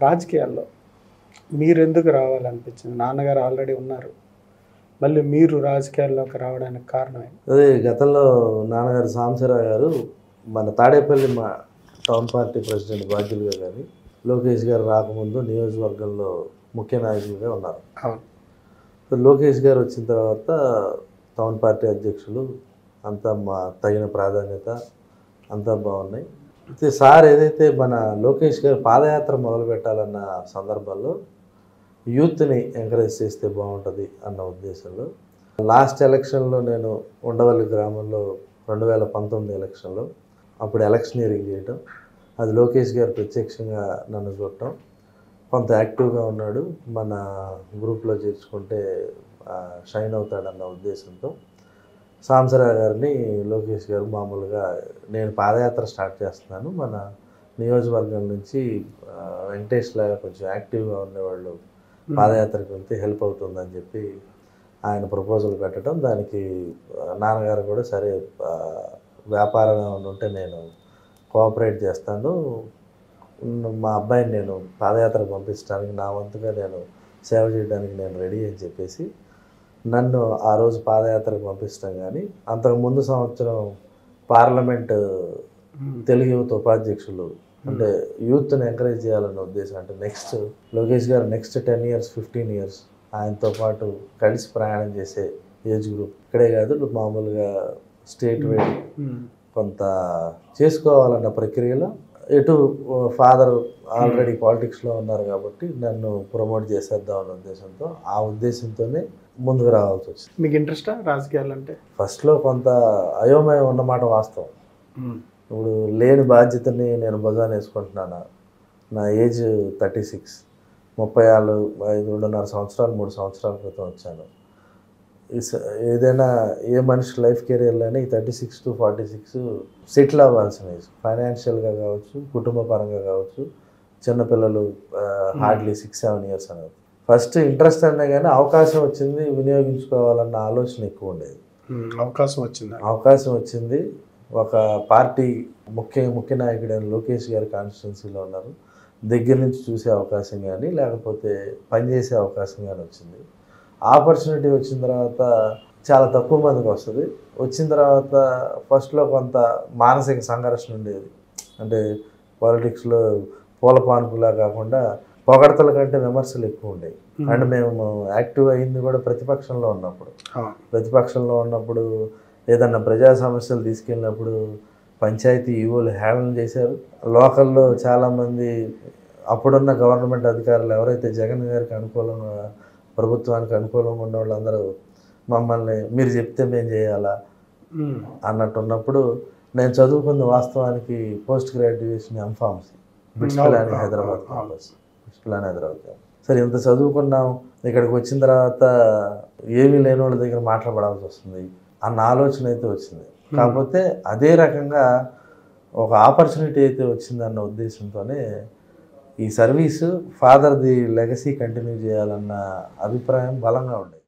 రాజకీయాల్లో మీరెందుకు రావాలనిపించింది? నాన్నగారు ఆల్రెడీ ఉన్నారు. మళ్ళీ మీరు రాజకీయాల్లోకి రావడానికి కారణం ఏంటి? అదే గతంలో నాన్నగారు సాంబశివరావు గారు మన తాడేపల్లి టౌన్ పార్టీ ప్రెసిడెంట్ బాధ్యులుగా కానీ లోకేష్ గారు రాకముందు నియోజకవర్గంలో ముఖ్య నాయకులుగా ఉన్నారు. అవును. లోకేష్ గారు వచ్చిన తర్వాత టౌన్ పార్టీ అధ్యక్షులు అంతా తగిన ప్రాధాన్యత అంతా బాగున్నాయి. అయితే సార్ ఏదైతే మన లోకేష్ గారు పాదయాత్ర మొదలు పెట్టాలన్న సందర్భంలో యూత్ని ఎంకరేజ్ చేస్తే బాగుంటుంది అన్న ఉద్దేశంలో లాస్ట్ ఎలక్షన్లో నేను ఉండవల్లి గ్రామంలో 2019 ఎలక్షన్లో అప్పుడు ఎలక్షనీరింగ్ చేయటం, అది లోకేష్ గారు ప్రత్యక్షంగా నన్ను చూడటం, కొంత యాక్టివ్గా ఉన్నాడు, మన గ్రూప్లో చేర్చుకుంటే షైన్ అవుతాడన్న ఉద్దేశంతో సాంబశివరావు గారిని లోకేష్ గారు మామూలుగా నేను పాదయాత్ర స్టార్ట్ చేస్తున్నాను, మన నియోజకవర్గం నుంచి వెంకటేష్ లాగా కొంచెం యాక్టివ్గా ఉండేవాళ్ళు పాదయాత్రకు వెళ్తే హెల్ప్ అవుతుందని చెప్పి ఆయన ప్రపోజల్ పెట్టడం, దానికి నాన్నగారు కూడా సరే వ్యాపారం ఉంటే నేను కోఆపరేట్ చేస్తాను, మా అబ్బాయిని నేను పాదయాత్రకు పంపించడానికి నా వంతుగా నేను సేవ చేయడానికి నేను రెడీ అని చెప్పేసి నన్ను ఆ రోజు పాదయాత్రకు పంపిస్తాం. కానీ అంతకుముందు సంవత్సరం పార్లమెంట్ తెలుగు యువత ఉపాధ్యక్షులు అంటే యూత్ని ఎంకరేజ్ చేయాలన్న ఉద్దేశం, అంటే నెక్స్ట్ లోకేష్ గారు నెక్స్ట్ 10 years 15 years ఆయనతో పాటు కలిసి ప్రయాణం చేసే ఏజ్ గ్రూప్ ఇక్కడే కాదు మామూలుగా స్టేట్ వైడ్ కొంత చేసుకోవాలన్న ప్రక్రియలో ఎటు ఫాదర్ ఆల్రెడీ పాలిటిక్స్లో ఉన్నారు కాబట్టి నన్ను ప్రమోట్ చేసేద్దాం అన్న ఉద్దేశంతో ఆ ఉద్దేశంతోనే ముందుకు రావాల్సి వచ్చింది. మీకు ఇంట్రెస్టా రాజకీయాలు అంటే? ఫస్ట్లో కొంత అయోమయం ఉన్నమాట వాస్తవం. ఇప్పుడు లేని బాధ్యతని నేను భుజాన వేసుకుంటున్నాను. నా ఏజ్ 36, 2.5 సంవత్సరాలు 3 సంవత్సరాల క్రితం వచ్చాను. ఏదైనా ఏ మనిషి లైఫ్ కెరియర్లోనే ఈ 36 to 46 సెటిల్ అవ్వాల్సిన ఏజ్, ఫైనాన్షియల్గా కావచ్చు, కుటుంబ పరంగా కావచ్చు. చిన్నపిల్లలు హార్డ్లీ 6-7 years అనేది ఫస్ట్ ఇంట్రెస్ట్ అన్నా కానీ అవకాశం వచ్చింది వినియోగించుకోవాలన్న ఆలోచన ఎక్కువ ఉండేది. అవకాశం వచ్చింది. ఒక పార్టీ ముఖ్య నాయకుడైన లోకేష్ గారి కాన్స్టిట్యున్సీలో ఉన్నారు, దగ్గర నుంచి చూసే అవకాశం కానీ లేకపోతే పనిచేసే అవకాశం కానీ వచ్చింది. ఆపర్చునిటీ వచ్చిన తర్వాత చాలా తక్కువ మందికి వస్తుంది. వచ్చిన తర్వాత ఫస్ట్లో కొంత మానసిక సంఘర్షణ ఉండేది. అంటే పాలిటిక్స్లో పూల పాన్పులా కాకుండా పొగడతల కంటే విమర్శలు ఎక్కువ ఉండేవి. అండ్ మేము యాక్టివ్ అయింది కూడా ప్రతిపక్షంలో ఉన్నప్పుడు ఏదన్నా ప్రజా సమస్యలు తీసుకెళ్ళినప్పుడు పంచాయతీ ఈవోలు హేళన చేశారు. లోకల్లో చాలామంది అప్పుడున్న గవర్నమెంట్ అధికారులు ఎవరైతే జగన్ గారికి అనుకూలంగా ప్రభుత్వానికి అనుకూలంగా ఉన్న వాళ్ళందరూ మమ్మల్ని మీరు చెప్తే మేము చేయాలా అన్నట్టున్నప్పుడు నేను చదువుకుంది వాస్తవానికి post graduation M Pharmacy బిట్స్పిలాని Hyderabad campus. సరే ఇంత చదువుకున్నాం, ఇక్కడికి వచ్చిన తర్వాత ఏమీ లేని వాళ్ళ దగ్గర మాట్లాడాల్సి వస్తుంది అన్న ఆలోచన అయితే వచ్చింది. కాకపోతే అదే రకంగా ఒక ఆపర్చునిటీ అయితే వచ్చిందన్న ఉద్దేశంతోనే ఈ సర్వీసు ఫాదర్ది లెగసీ కంటిన్యూ చేయాలన్న అభిప్రాయం బలంగా ఉండేది.